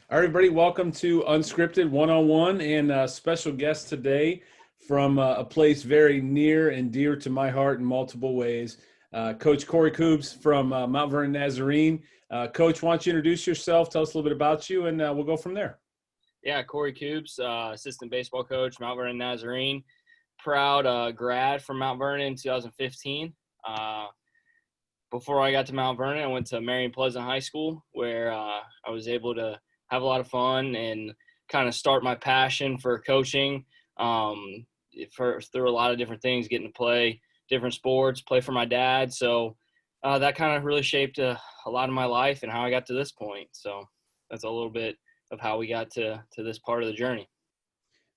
All right, everybody, welcome to Unscripted 101 and a special guest today from a place very near and dear to my heart in multiple ways. Coach Corey Kubbs from Mount Vernon Nazarene. Coach, why don't you introduce yourself, tell us a little bit about you, and we'll go from there. Yeah, Corey Kubbs, assistant baseball coach, Mount Vernon Nazarene. Proud grad from Mount Vernon in 2015. Before I got to Mount Vernon, I went to Marion Pleasant High School, where I was able to have a lot of fun and kind of start my passion for coaching through a lot of different things, getting to play different sports, play for my dad. So that kind of really shaped a lot of my life and how I got to this point. So that's a little bit of how we got to this part of the journey.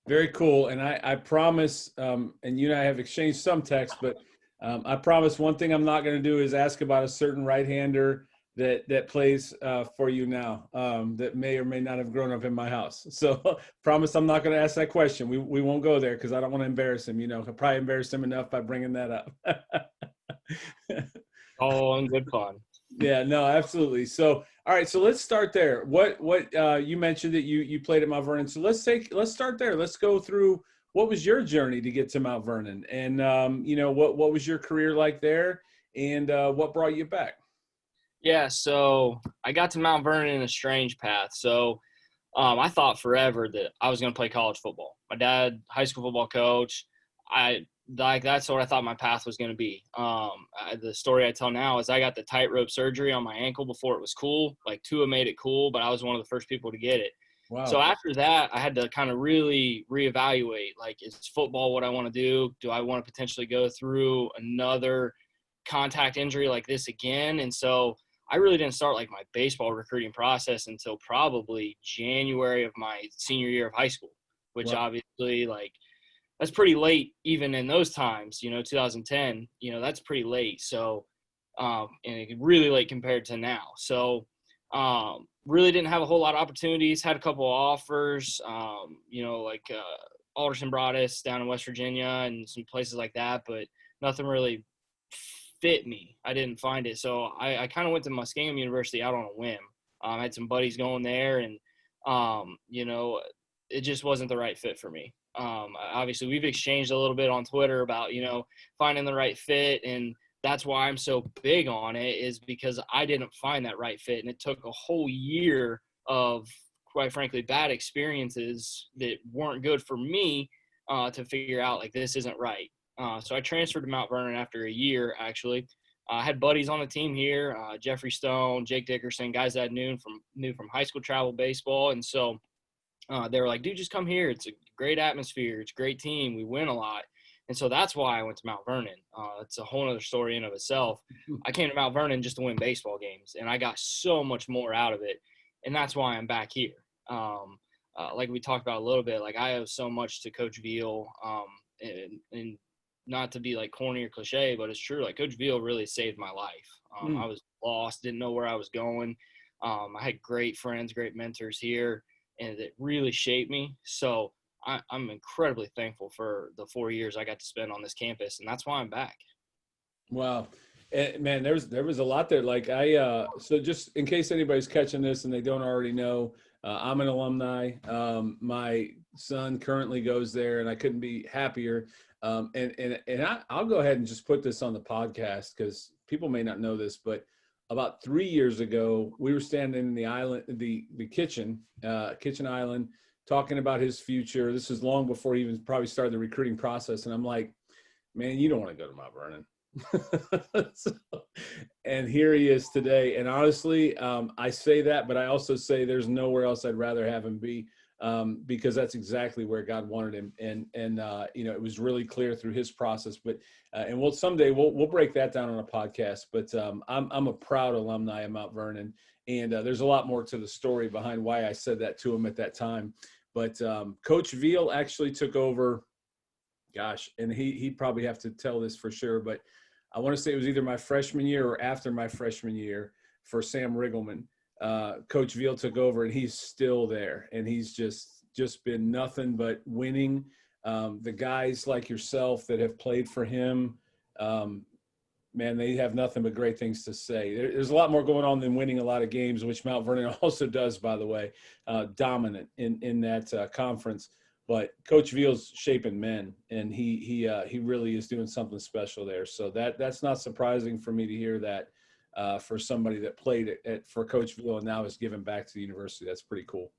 Very cool. And I promise, and you and I have exchanged some text, but I promise one thing I'm not going to do is ask about a certain right-hander that plays for you now that may or may not have grown up in my house. So promise I'm not going to ask that question. We won't go there because I don't want to embarrass him. You know, I'll probably embarrass him enough by bringing that up. Oh, and good fun. Yeah, no, absolutely. So, all right, so let's start there. What you mentioned that you played at Mount Vernon. So let's start there. Let's go through what was your journey to get to Mount Vernon, and what was your career like there, and what brought you back? Yeah, so I got to Mount Vernon in a strange path. So I thought forever that I was going to play college football. My dad, high school football coach. That's what I thought my path was going to be. The story I tell now is I got the tightrope surgery on my ankle before it was cool. Like Tua made it cool, but I was one of the first people to get it. Wow. So after that, I had to kind of really reevaluate, like, is football what I want to do? Do I want to potentially go through another contact injury like this again? And so I really didn't start like my baseball recruiting process until probably January of my senior year of high school, which obviously, like, that's pretty late even in those times, 2010, that's pretty late. So, and really late compared to now. So, really didn't have a whole lot of opportunities, had a couple of offers, Alderson Broadus down in West Virginia and some places like that, but nothing really fit me. I didn't find it. So I kind of went to Muskingum University out on a whim. I had some buddies going there and, it just wasn't the right fit for me. Obviously we've exchanged a little bit on Twitter about, finding the right fit. And that's why I'm so big on it, is because I didn't find that right fit. And it took a whole year of, quite frankly, bad experiences that weren't good for me to figure out, like, this isn't right. So I transferred to Mount Vernon after a year, actually. I had buddies on the team here, Jeffrey Stone, Jake Dickerson, guys that I knew from high school travel baseball. And so they were like, dude, just come here. It's a great atmosphere. It's a great team. We win a lot. And so that's why I went to Mount Vernon. It's a whole other story in of itself. I came to Mount Vernon just to win baseball games, and I got so much more out of it. And that's why I'm back here. Like we talked about a little bit, like, I owe so much to Coach Veal, and not to be like corny or cliche, but it's true. Like, Coach Veal really saved my life. I was lost, didn't know where I was going. I had great friends, great mentors here, and it really shaped me. So I'm incredibly thankful for the 4 years I got to spend on this campus, and that's why I'm back. Wow. Man, there was a lot there. Like so just in case anybody's catching this and they don't already know, I'm an alumni. My son currently goes there, and I couldn't be happier. I'll go ahead and just put this on the podcast because people may not know this, but about 3 years ago, we were standing in the island, the kitchen island, talking about his future. This is long before he even probably started the recruiting process. And I'm like, man, you don't want to go to Mount Vernon. And here he is today. And honestly, I say that, but I also say there's nowhere else I'd rather have him be, because that's exactly where God wanted him. And it was really clear through his process. But and someday we'll break that down on a podcast. But I'm a proud alumni of Mount Vernon, and there's a lot more to the story behind why I said that to him at that time. But Coach Veal actually took over. Gosh, and he'd probably have to tell this for sure, but I want to say it was either my freshman year or after my freshman year for Sam Riggleman. Coach Veal took over, and he's still there, and he's just been nothing but winning. The guys like yourself that have played for him, man, they have nothing but great things to say. There's a lot more going on than winning a lot of games, which Mount Vernon also does, by the way, dominant in that conference. But Coach Veal's shaping men, and he really is doing something special there. So that's not surprising for me to hear that for somebody that played for Coach Veal and now is giving back to the university. That's pretty cool.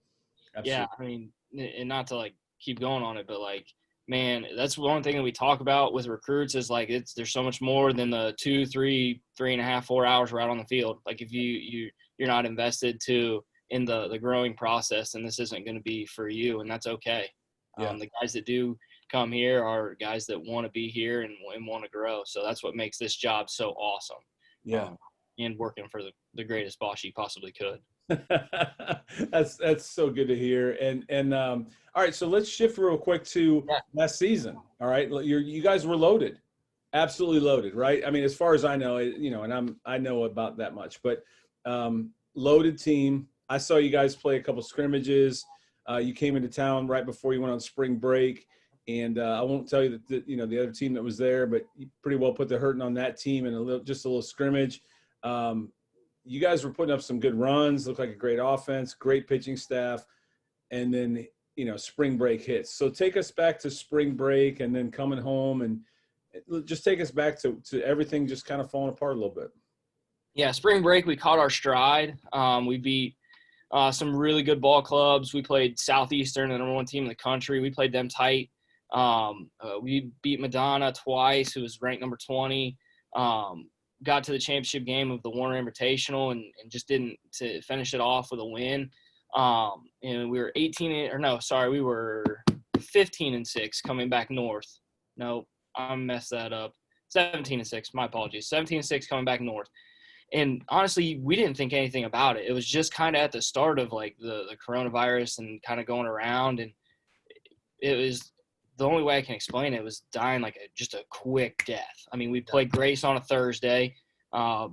Absolutely. Yeah, I mean, and not to like keep going on it, but like, man, that's one thing that we talk about with recruits is like there's so much more than the 2, 3, 3.5, 4 hours we're out on the field. Like if you're not invested in the growing process, then this isn't going to be for you, and that's okay. Yeah. The guys that do come here are guys that want to be here and want to grow. So that's what makes this job so awesome. Yeah. And working for the greatest boss you possibly could. That's so good to hear. And all right, so let's shift real quick to last season. All right, you guys were loaded, absolutely loaded, right? I mean, as far as I know, and I know about that much, but loaded team. I saw you guys play a couple scrimmages. You came into town right before you went on spring break, and I won't tell you that the other team that was there, but you pretty well put the hurting on that team in just a little scrimmage. You guys were putting up some good runs, looked like a great offense, great pitching staff, and then, spring break hits. So take us back to spring break and then coming home, and just take us back to everything just kind of falling apart a little bit. Yeah, spring break, we caught our stride. We beat some really good ball clubs. We played Southeastern, the number 1 team in the country. We played them tight. We beat Madonna twice, who was ranked number 20. Got to the championship game of the Warner Invitational and just didn't to finish it off with a win. And we were 15-6 coming back north. No, I messed that up. 17-6, my apologies. 17-6 coming back north. And honestly, we didn't think anything about it. It was just kind of at the start of like the coronavirus and kind of going around. And it was the only way I can explain it was dying like just a quick death. I mean, we played Grace on a Thursday,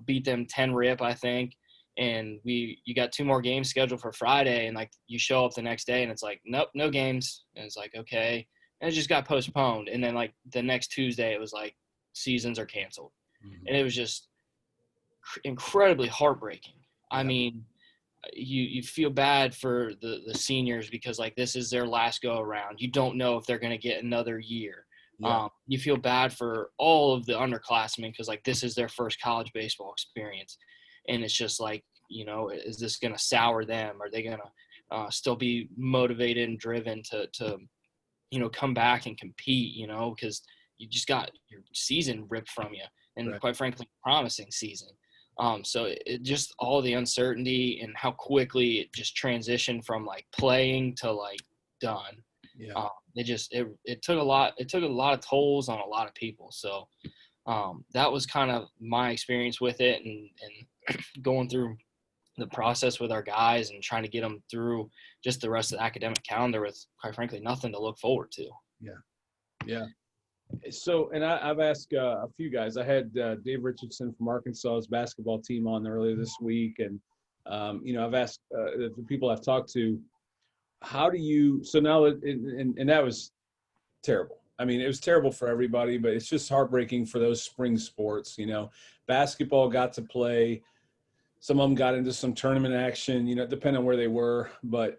beat them 10-rip, I think. And you got 2 more games scheduled for Friday. And like you show up the next day and it's like, nope, no games. And it's like, okay. And it just got postponed. And then like the next Tuesday, it was like seasons are canceled. Mm-hmm. And it was just incredibly heartbreaking. I mean, you feel bad for the seniors because like this is their last go around. You don't know if they're going to get another year. You feel bad for all of the underclassmen because like this is their first college baseball experience, and it's just like, is this going to sour them? Are they going to still be motivated and driven to come back and compete? Because you just got your season ripped from you, and quite frankly, promising season. So it just all the uncertainty and how quickly it just transitioned from like playing to like done. Yeah. It took a lot. It took a lot of tolls on a lot of people. So that was kind of my experience with it, and going through the process with our guys and trying to get them through just the rest of the academic calendar with, quite frankly, nothing to look forward to. Yeah. Yeah. So, and I've asked a few guys. I had Dave Richardson from Arkansas's basketball team on earlier this week, and I've asked the people I've talked to, how do you? So now, and that was terrible. I mean, it was terrible for everybody, but it's just heartbreaking for those spring sports. Basketball got to play. Some of them got into some tournament action. Depending on where they were, but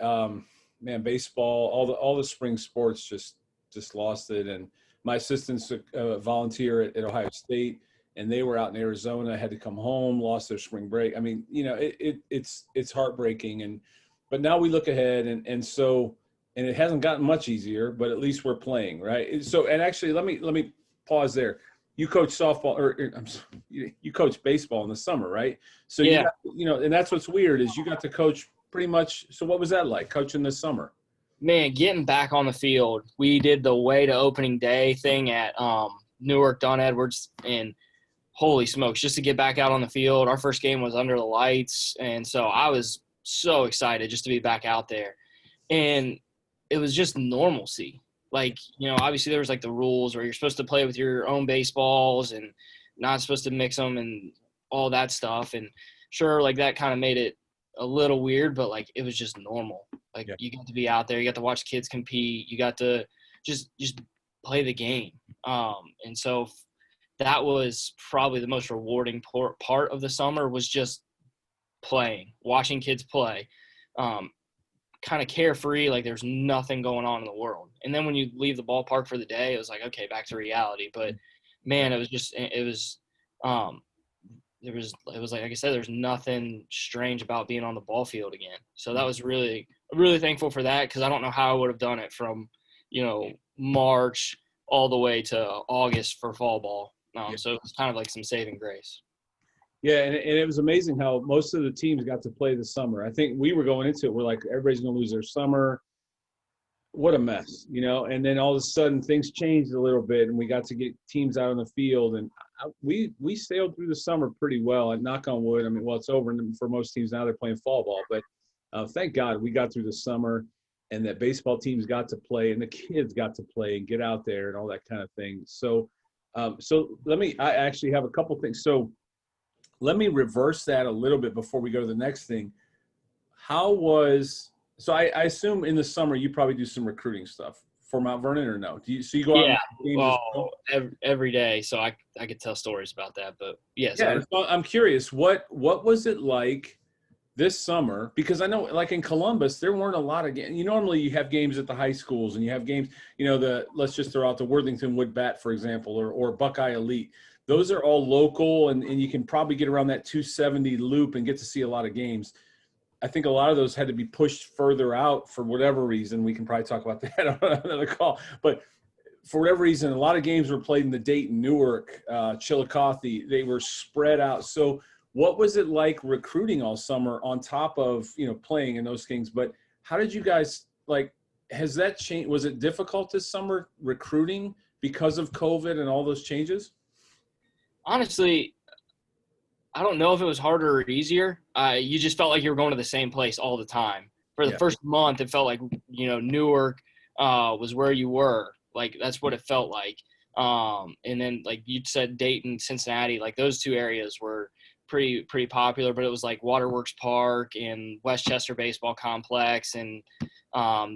man, baseball, all the spring sports just lost it. And my assistants volunteer at Ohio State, and they were out in Arizona, had to come home, lost their spring break. I mean, it's heartbreaking. But now we look ahead, and it hasn't gotten much easier, but at least we're playing, right? So, and actually, let me pause there. You coach softball, or you coach baseball in the summer, right? So yeah, and that's what's weird is you got to coach pretty much. So what was that like, coaching this summer? Man, getting back on the field, we did the way to opening day thing at Newark Don Edwards, and holy smokes, just to get back out on the field. Our first game was under the lights, and so I was so excited just to be back out there. And it was just normalcy. Like, obviously there was like the rules where you're supposed to play with your own baseballs and not supposed to mix them and all that stuff. And sure, like that kind of made it a little weird, but like it was just normal. Like you got to be out there, you got to watch kids compete, you got to just play the game. And so that was probably the most rewarding part of the summer, was just playing, watching kids play, kind of carefree, like there's nothing going on in the world. And then when you leave the ballpark for the day, it was like, okay, back to reality. But man, it was like I said, there's nothing strange about being on the ball field again. So that was really thankful for that, because I don't know how I would have done it from, March all the way to August for fall ball. So it was kind of like some saving grace. Yeah, and it was amazing how most of the teams got to play this summer. I think we were going into it, we're like, everybody's going to lose their summer. What a mess, and then all of a sudden things changed a little bit, and we got to get teams out on the field, and we sailed through the summer pretty well. And knock on wood, I mean, well, it's over for most teams now, they're playing fall ball, but thank God we got through the summer, and that baseball teams got to play, and the kids got to play and get out there and all that kind of thing. So I actually have a couple things. So let me reverse that a little bit before we go to the next thing. So I assume in the summer you probably do some recruiting stuff for Mount Vernon, or no? So you go out and games every day. So I could tell stories about that, but yes. Yeah. So I'm curious, what was it like this summer? Because I know, like in Columbus, there weren't a lot of games. Normally you have games at the high schools, and you have games, let's just throw out the Worthington Wood Bat, for example, or Buckeye Elite. Those are all local, and you can probably get around that 270 loop and get to see a lot of games. I think a lot of those had to be pushed further out for whatever reason. We can probably talk about that on another call. But for whatever reason, a lot of games were played in the Dayton, Newark, Chillicothe. They were spread out. So what was it like recruiting all summer on top of, playing in those things? But how did you guys, has that changed? Was it difficult this summer recruiting because of COVID and all those changes? Honestly, I don't know if it was harder or easier. You just felt like you were going to the same place all the time. For the first month, it felt like, Newark was where you were. Like, that's what it felt like. And then, like you said, Dayton, Cincinnati, like those two areas were pretty popular. But it was like Waterworks Park and Westchester Baseball Complex. And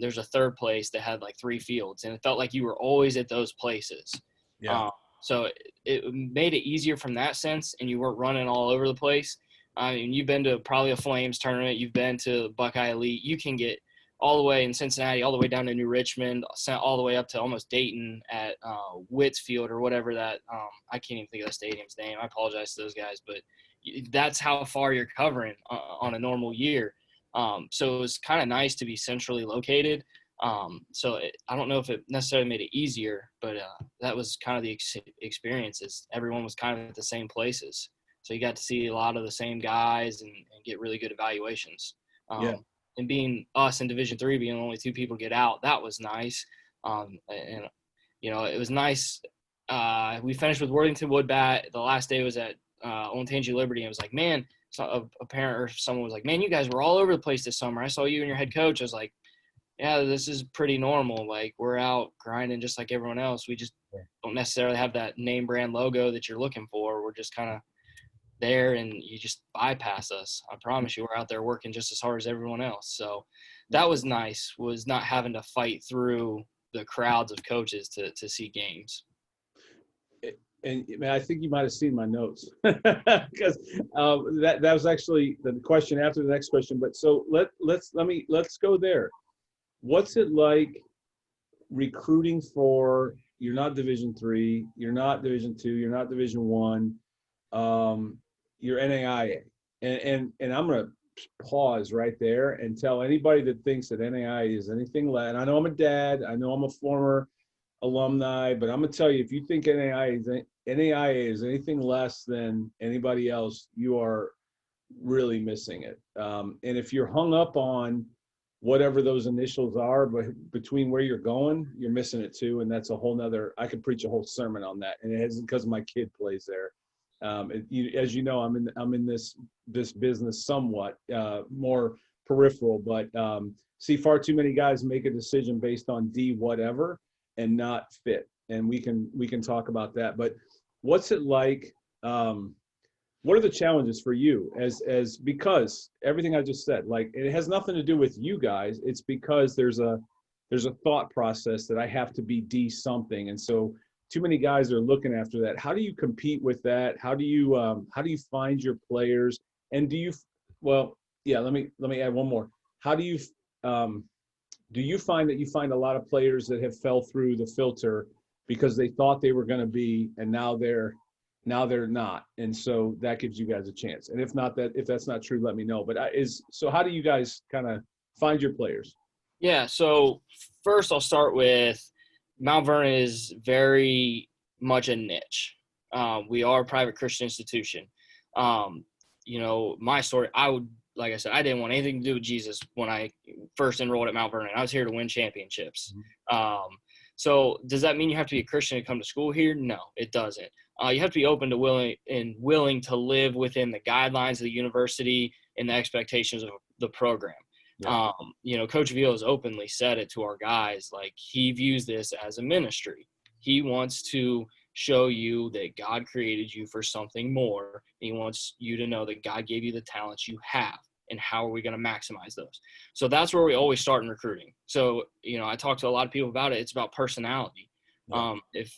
there's a third place that had like 3 fields. And it felt like you were always at those places. Yeah. So it made it easier from that sense, and you weren't running all over the place. I mean, you've been to probably a Flames tournament. You've been to Buckeye Elite. You can get all the way in Cincinnati, all the way down to New Richmond, all the way up to almost Dayton at Whitsfield or whatever that I can't even think of the stadium's name. I apologize to those guys, but that's how far you're covering on a normal year. So it was kind of nice to be centrally located. I don't know if it necessarily made it easier, but that was kind of the experiences. Everyone was kind of at the same places. So you got to see a lot of the same guys and get really good evaluations. And being us in Division III, being only 2 people get out, that was nice. It was nice. We finished with Worthington Wood Bat. The last day was at Olentangy Liberty. And it was like, man, a parent or someone was like, man, you guys were all over the place this summer. I saw you and your head coach. I was like, yeah, this is pretty normal. Like, we're out grinding just like everyone else. We just don't necessarily have that name brand logo that you're looking for. We're just kind of there, and you just bypass us. I promise you, we're out there working just as hard as everyone else. So that was nice, was not having to fight through the crowds of coaches to see games. And I think you might have seen my notes because that was actually the question after the next question. But so let's go there. What's it like recruiting for? You're not Division III, you're not Division II, you're not Division I, you're NAIA, and I'm gonna pause right there and tell anybody that thinks that NAIA is anything less. And I know I'm a dad, I know I'm a former alumni, but I'm gonna tell you, if you think NAIA is anything less than anybody else, you are really missing it. And if you're hung up on whatever those initials are, but between where you're going, you're missing it too. And that's a whole nother, I could preach a whole sermon on that. And it isn't because my kid plays there. As you know, I'm in this business somewhat more peripheral, but see far too many guys make a decision based on D whatever and not fit. And we can talk about that. But what's it like? What are the challenges for you as because everything I just said, like, it has nothing to do with you guys. It's because there's a thought process that I have to be D something. And so too many guys are looking after that. How do you compete with that? How do you find your players? And well, yeah, let me add one more. How do you find that you find a lot of players that have fell through the filter because they thought they were going to be, and now they're not, and so that gives you guys a chance? And if that's not true, let me know. But so how do you guys kind of find your players? Yeah. So first, I'll start with Mount Vernon is very much a niche. We are a private Christian institution. My story, like I said, I didn't want anything to do with Jesus when I first enrolled at Mount Vernon. I was here to win championships. Mm-hmm. So does that mean you have to be a Christian to come to school here? No, it doesn't. You have to be open to willing to live within the guidelines of the university and the expectations of the program. Yeah. Coach Veal has openly said it to our guys. Like, he views this as a ministry. He wants to show you that God created you for something more. He wants you to know that God gave you the talents you have, and how are we going to maximize those? So that's where we always start in recruiting. So, I talk to a lot of people about it. It's about personality. Yeah. If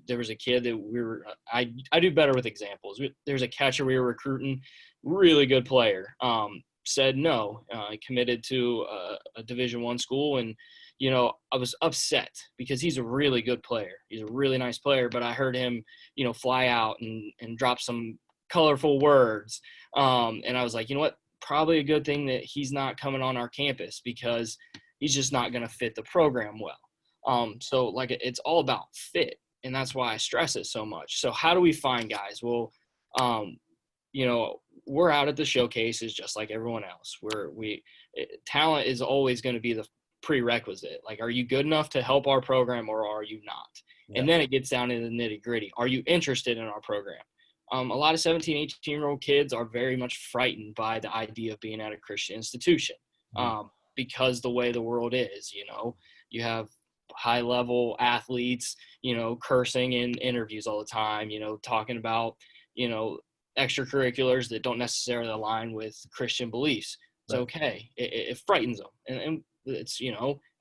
there was a kid that I do better with examples. There's a catcher we were recruiting, really good player. Said no, committed to a Division I school. And, I was upset because he's a really good player. He's a really nice player, but I heard him, fly out and drop some colorful words. And I was like, you know what, probably a good thing that he's not coming on our campus, because he's just not going to fit the program well. So like, it's all about fit. And that's why I stress it so much. So how do we find guys? Well, we're out at the showcases just like everyone else. Talent is always going to be the prerequisite. Like, are you good enough to help our program, or are you not? Yeah. And then it gets down to the nitty gritty. Are you interested in our program? A lot of 17, 18-year-old kids are very much frightened by the idea of being at a Christian institution, because the way the world is, you have high-level athletes, cursing in interviews all the time, talking about, extracurriculars that don't necessarily align with Christian beliefs. It's right. Okay. It frightens them. And it's,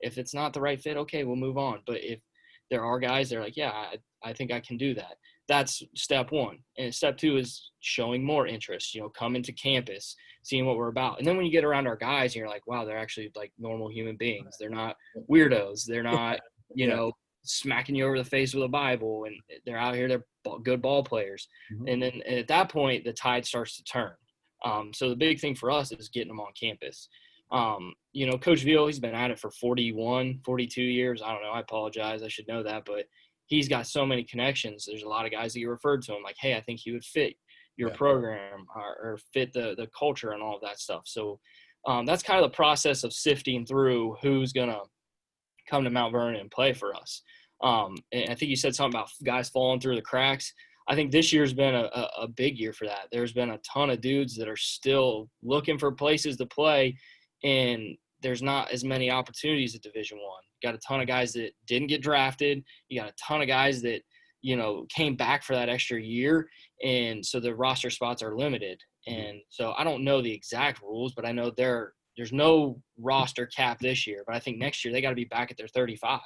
if it's not the right fit, okay, we'll move on. But if there are guys, they're like, yeah, I think I can do that. That's step one. And step two is showing more interest, coming to campus, seeing what we're about. And then when you get around our guys, and you're like, wow, they're actually like normal human beings. They're not weirdos. They're not, smacking you over the face with a Bible, and they're out here. They're good ball players. Mm-hmm. And then at that point, the tide starts to turn. So the big thing for us is getting them on campus. Coach Veal, he's been at it for 41, 42 years. I don't know. I apologize. I should know that, but he's got so many connections. There's a lot of guys that you referred to him like, hey, I think he would fit your program or fit the culture and all of that stuff. So that's kind of the process of sifting through who's going to come to Mount Vernon and play for us. And I think you said something about guys falling through the cracks. I think this year's been a big year for that. There's been a ton of dudes that are still looking for places to play, and there's not as many opportunities at Division I. Got a ton of guys that didn't get drafted. You got a ton of guys that, came back for that extra year, and so the roster spots are limited. And so I don't know the exact rules, but I know there's no roster cap this year, but I think next year they got to be back at their 35.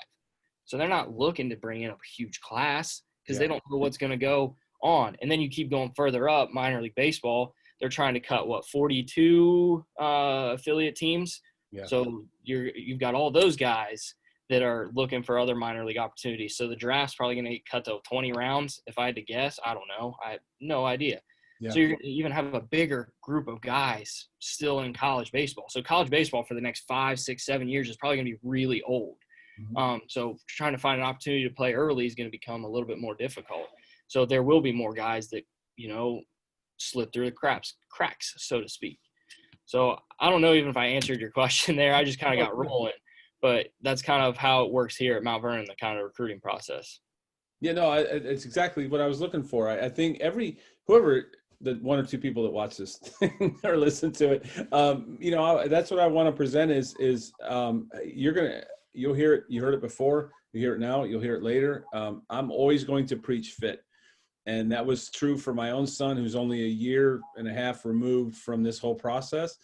So they're not looking to bring in a huge class because they don't know what's going to go on. And then you keep going further up, minor league baseball, they're trying to cut 42 affiliate teams. Yeah. So you've got all those guys that are looking for other minor league opportunities. So the draft's probably going to get cut to 20 rounds. If I had to guess, I don't know. I have no idea. Yeah. So you're going to even have a bigger group of guys still in college baseball. So college baseball for the next 5, 6, 7 years is probably going to be really old. Mm-hmm. So trying to find an opportunity to play early is going to become a little bit more difficult. So there will be more guys that, slip through the cracks, so to speak. So I don't know even if I answered your question there. I just kind of got rolling. But that's kind of how it works here at Mount Vernon, the kind of recruiting process. Yeah, no, it's exactly what I was looking for. I think whoever the one or two people that watch this thing or listen to it, that's what I want to present is you'll hear it. You heard it before. You hear it now. You'll hear it later. I'm always going to preach fit. And that was true for my own son, who's only a year and a half removed from this whole process.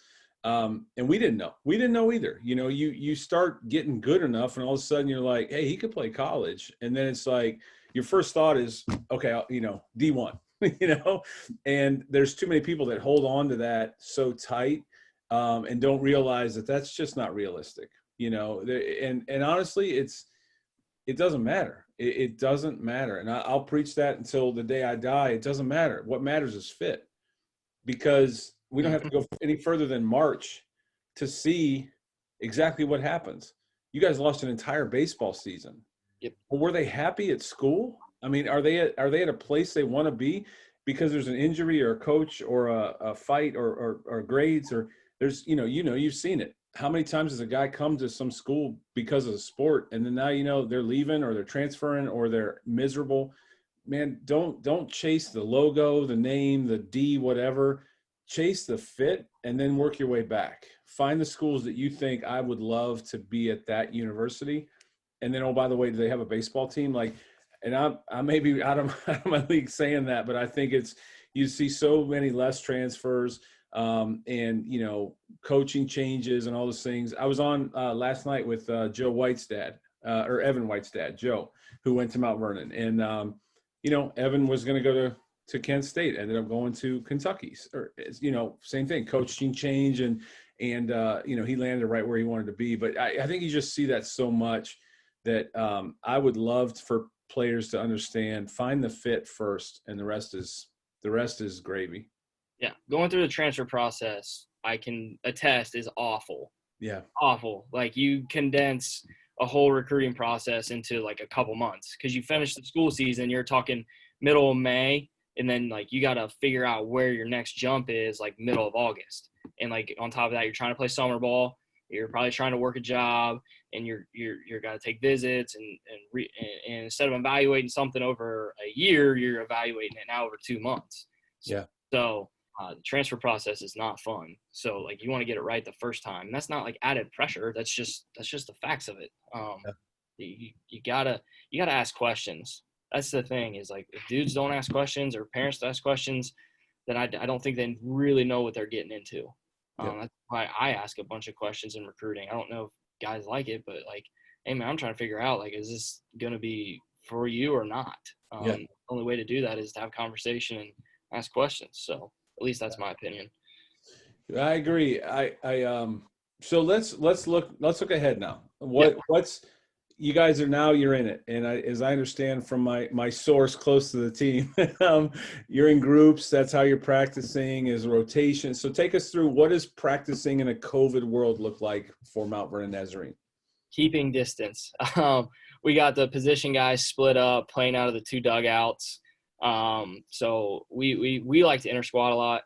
And we didn't know. We didn't know either. You start getting good enough, and all of a sudden you're like, hey, he could play college. And then it's like, your first thought is, okay, D1, and there's too many people that hold on to that so tight, and don't realize that that's just not realistic, and honestly, it doesn't matter. It doesn't matter. And I'll preach that until the day I die. It doesn't matter. What matters is fit, because we don't have to go any further than March to see exactly what happens. You guys lost an entire baseball season. Yep. Well, were they happy at school? I mean, are they at a place they want to be because there's an injury or a coach or a fight or grades, or there's, you've seen it. How many times does a guy come to some school because of the sport, and then now, they're leaving or they're transferring or they're miserable? Man, don't chase the logo, the name, the D, whatever. Chase the fit and then work your way back. Find the schools that you think, I would love to be at that university. And then, oh, by the way, do they have a baseball team? And I may be out of my league saying that, but I think you see so many less transfers, and, coaching changes and all those things. I was on last night with Joe White's dad, or Evan White's dad, Joe, who went to Mount Vernon. And, Evan was going to go to Kent State, ended up going to Kentucky's, or, same thing, coaching change. And he landed right where he wanted to be. But I think you just see that so much that I would love for players to understand, find the fit first, and the rest is gravy. Yeah. Going through the transfer process, I can attest, is awful. Yeah. Awful. Like, you condense a whole recruiting process into like a couple months, because you finish the school season, you're talking middle of May, and then like you got to figure out where your next jump is, like middle of August. And like on top of that, you're trying to play summer ball, you're probably trying to work a job, and you're got to take visits, and instead of evaluating something over a year, you're evaluating it now over 2 months. Yeah. So the transfer process is not fun. So like, you want to get it right the first time. And that's not like added pressure. That's just the facts of it. You gotta ask questions. That's the thing, is like, if dudes don't ask questions or parents don't ask questions, then I don't think they really know what they're getting into. That's why I ask a bunch of questions in recruiting. I don't know if guys like it, but like, hey man, I'm trying to figure out, like, is this going to be for you or not? The only way to do that is to have conversation and ask questions. So at least that's my opinion. I agree. So let's look ahead now. What's, you guys you're in it. And as I understand from my source close to the team, you're in groups. That's how you're practicing, is rotation. So take us through, what does practicing in a COVID world look like for Mount Vernon Nazarene? Keeping distance. We got the position guys split up, playing out of the 2 dugouts. So we like to inter squad a lot.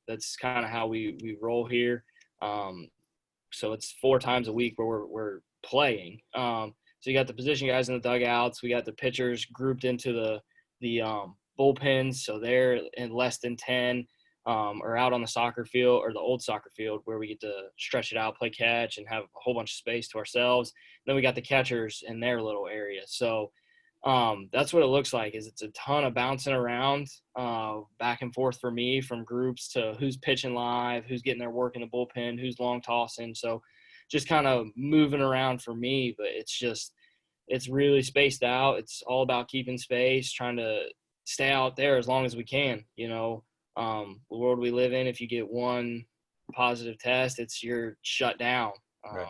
That's kind of how we roll here. So it's 4 times a week where we're playing. So you got the position guys in the dugouts. We got the pitchers grouped into the bullpens. So they're in less than 10, or out on the soccer field, or the old soccer field, where we get to stretch it out, play catch, and have a whole bunch of space to ourselves. Then we got the catchers in their little area. So that's what it looks like, is it's a ton of bouncing around, back and forth for me, from groups to who's pitching live, who's getting their work in the bullpen, who's long tossing. So just kind of moving around for me, but it's really spaced out. It's all about keeping space, trying to stay out there as long as we can. The world we live in, if you get one positive test, you're shut down. Right.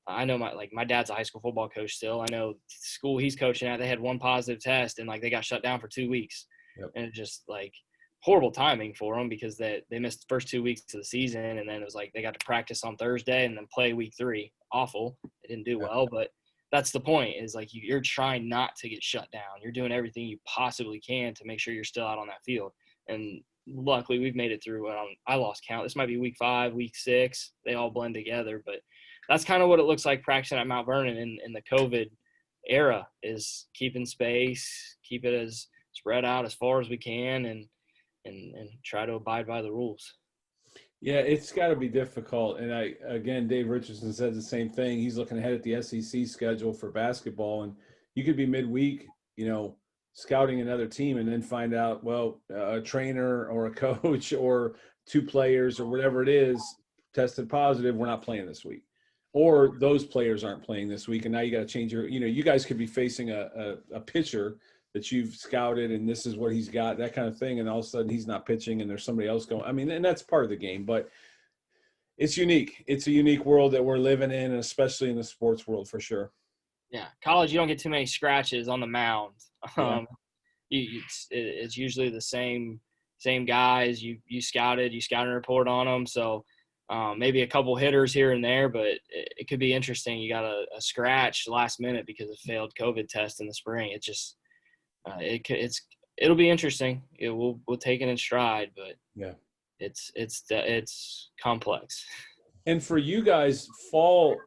I know my dad's a high school football coach still. I know the school he's coaching at, they had one positive test, and like they got shut down for 2 weeks. Yep. And it's just like horrible timing for them, because they missed the first 2 weeks of the season, and then it was like they got to practice on Thursday and then play week 3. Awful. They didn't do well, but that's the point, is like you're trying not to get shut down. You're doing everything you possibly can to make sure you're still out on that field. And luckily we've made it through. I lost count. This might be week 5, week 6. They all blend together, but that's kind of what it looks like practicing at Mount Vernon in the COVID era, is keeping space, keep it as spread out as far as we can, and try to abide by the rules. Yeah, it's got to be difficult. And Dave Richardson said the same thing. He's looking ahead at the SEC schedule for basketball, and you could be midweek, scouting another team, and then find out, well, a trainer or a coach or 2 players or whatever it is tested positive. We're not playing this week. or those players aren't playing this week, and now you got to change you guys could be facing a pitcher that you've scouted, and this is what he's got, that kind of thing, and all of a sudden he's not pitching, and there's somebody else going. I mean, and that's part of the game, but it's unique. It's a unique world that we're living in, and especially in the sports world for sure. Yeah, college, you don't get too many scratches on the mound. Yeah. It's usually the same guys. You scouted a report on them, so maybe a couple hitters here and there, but it could be interesting. You got a scratch last minute because of failed COVID test in the spring. It just it'll be interesting. We'll take it in stride, but yeah, it's complex. And for you guys,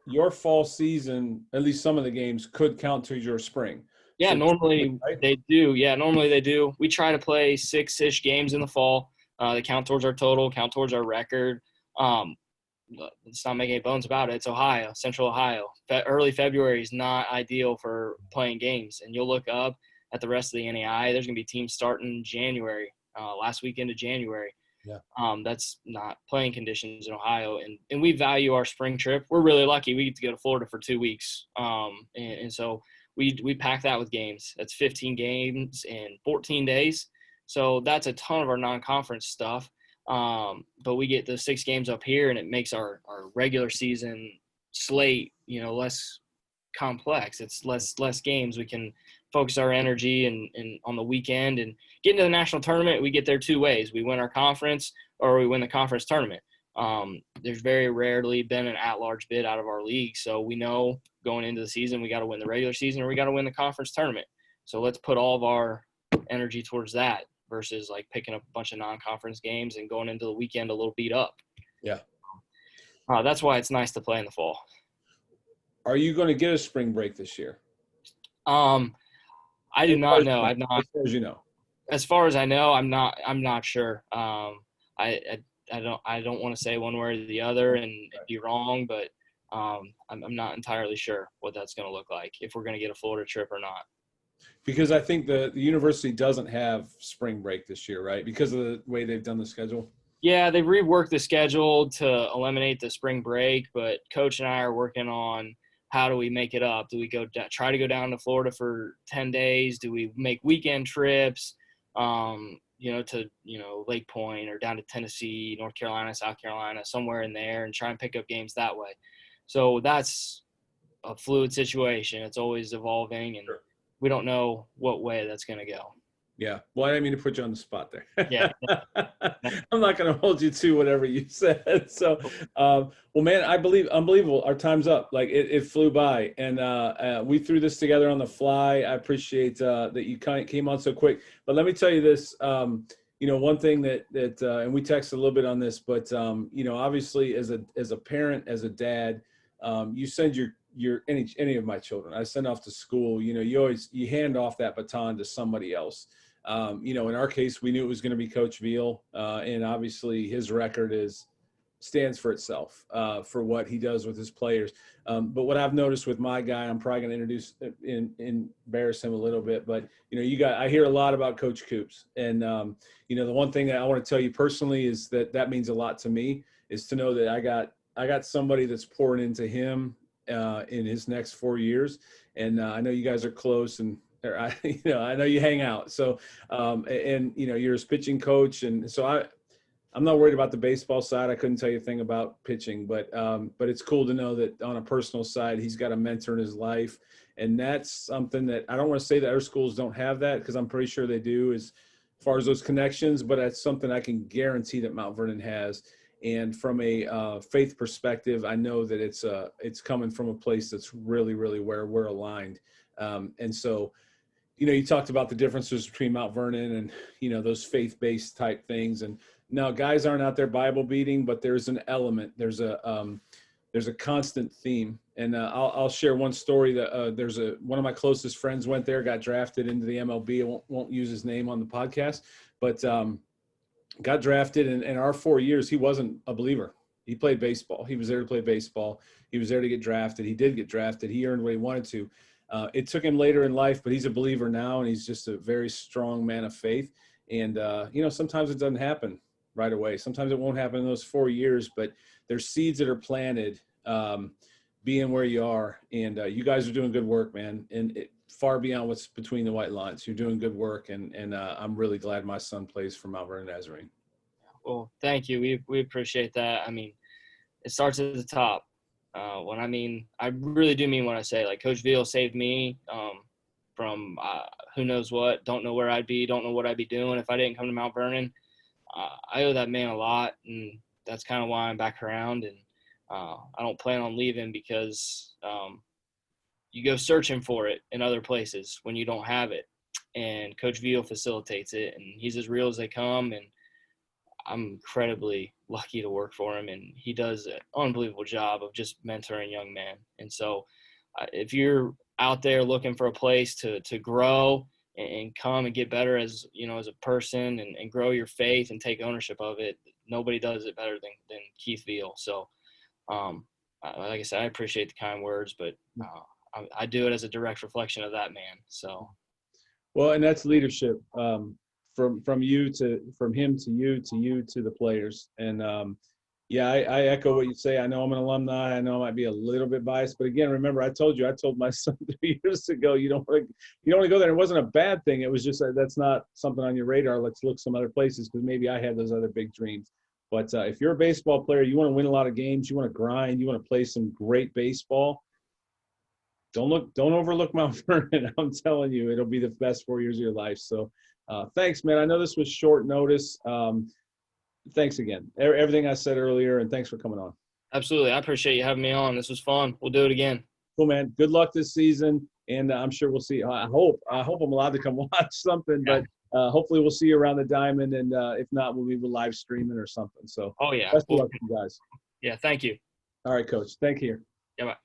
your fall season, at least some of the games could count to your spring. Yeah, normally they do. Yeah, normally they do. We try to play 6-ish games in the fall. They count towards our total, count towards our record. Let's not make any bones about it. It's Ohio, Central Ohio. Early February is not ideal for playing games. And you'll look up at the rest of the NAI. There's going to be teams starting January, last weekend of January. Yeah. That's not playing conditions in Ohio. And we value our spring trip. We're really lucky. We get to go to Florida for 2 weeks. And so we pack that with games. That's 15 games in 14 days. So that's a ton of our non-conference stuff. But we get the 6 games up here, and it makes our regular season slate, less complex. It's less games. We can focus our energy and on the weekend and get into the national tournament. We get there 2 ways. We win our conference or we win the conference tournament. There's very rarely been an at-large bid out of our league. So we know going into the season, we got to win the regular season or we got to win the conference tournament. So let's put all of our energy towards that versus like picking up a bunch of non-conference games and going into the weekend a little beat up. Yeah. That's why it's nice to play in the fall. Are you going to get a spring break this year? I do not know. I've not. As far as you know. As far as I know, I'm not sure. I don't want to say one way or the other and be wrong, but I'm not entirely sure what that's going to look like, if we're going to get a Florida trip or not. Because I think the university doesn't have spring break this year, right? Because of the way they've done the schedule. Yeah, they've reworked the schedule to eliminate the spring break, but Coach and I are working on how do we make it up? Do we try to go down to Florida for 10 days? Do we make weekend trips, to Lake Point or down to Tennessee, North Carolina, South Carolina, somewhere in there, and try and pick up games that way? So that's a fluid situation. It's always evolving, and we don't know what way that's going to go. Yeah. Well, I didn't mean to put you on the spot there. Yeah. I'm not going to hold you to whatever you said. So, well, man, unbelievable. Our time's up. Like it flew by, and we threw this together on the fly. I appreciate that you came on so quick. But let me tell you this. One thing that and we texted a little bit on this, but obviously as a parent, as a dad, you send any of my children, I send off to school, you hand off that baton to somebody else. In our case, we knew it was going to be Coach Veal, and obviously his record stands for itself, for what he does with his players. But what I've noticed with my guy, I'm probably going to embarrass him a little bit, but I hear a lot about Coach Kubbs, and the one thing that I want to tell you personally is that means a lot to me, is to know that I got somebody that's pouring into him in his next 4 years, and I know you guys are close, and I know you hang out. So, you're his pitching coach, and so I'm not worried about the baseball side. I couldn't tell you a thing about pitching, but it's cool to know that on a personal side, he's got a mentor in his life, and that's something that I don't want to say that other schools don't have that, because I'm pretty sure they do as far as those connections, but that's something I can guarantee that Mount Vernon has. And from a faith perspective, I know that it's coming from a place that's really, really where we're aligned. And so, you talked about the differences between Mount Vernon and, those faith-based type things. And now guys aren't out there Bible beating, but there's an element, there's a constant theme. And I'll share one story that one of my closest friends went there, got drafted into the MLB. I won't use his name on the podcast, but got drafted, and in our 4 years, he wasn't a believer. He played baseball. He was there to play baseball. He was there to get drafted. He did get drafted. He earned what he wanted to. It took him later in life, but he's a believer now, and he's just a very strong man of faith. And, sometimes it doesn't happen right away. Sometimes it won't happen in those 4 years, but there's seeds that are planted being where you are. And you guys are doing good work, man. And far beyond what's between the white lines. You're doing good work. And I'm really glad my son plays for Mount Vernon Nazarene. Well, thank you. We appreciate that. I mean, it starts at the top. I really do mean what I say. Like, Coach Veal saved me from who knows what. Don't know where I'd be. Don't know what I'd be doing if I didn't come to Mount Vernon. I owe that man a lot, and that's kind of why I'm back around. And I don't plan on leaving because you go searching for it in other places when you don't have it. And Coach Veal facilitates it, and he's as real as they come. And I'm incredibly lucky to work for him, and he does an unbelievable job of just mentoring young men. And so if you're out there looking for a place to grow and come and get better as, you know, as a person and grow your faith and take ownership of it, nobody does it better than Keith Veal. So like I said, I appreciate the kind words, but I do it as a direct reflection of that man. So. Well, and that's leadership. From him to you to the players. And I echo what you say. I know I'm an alumni. I know I might be a little bit biased, but again, remember, I told my son 3 years ago, you don't want to go there. It wasn't a bad thing. It was just that's not something on your radar. Let's look some other places, because maybe I had those other big dreams. But if you're a baseball player, you want to win a lot of games, you want to grind, you want to play some great baseball, don't overlook Mount Vernon. I'm telling you, it'll be the best 4 years of your life. So thanks, man. I know this was short notice. Thanks again. Everything I said earlier, and thanks for coming on. Absolutely. I appreciate you having me on. This was fun. We'll do it again. Cool, man. Good luck this season, and I'm sure we'll see. I hope I'm allowed to come watch something, but hopefully we'll see you around the diamond, and if not, we'll be live streaming or something. So, oh yeah, best of luck to you guys. Yeah, thank you. All right, Coach. Thank you. Yeah, bye.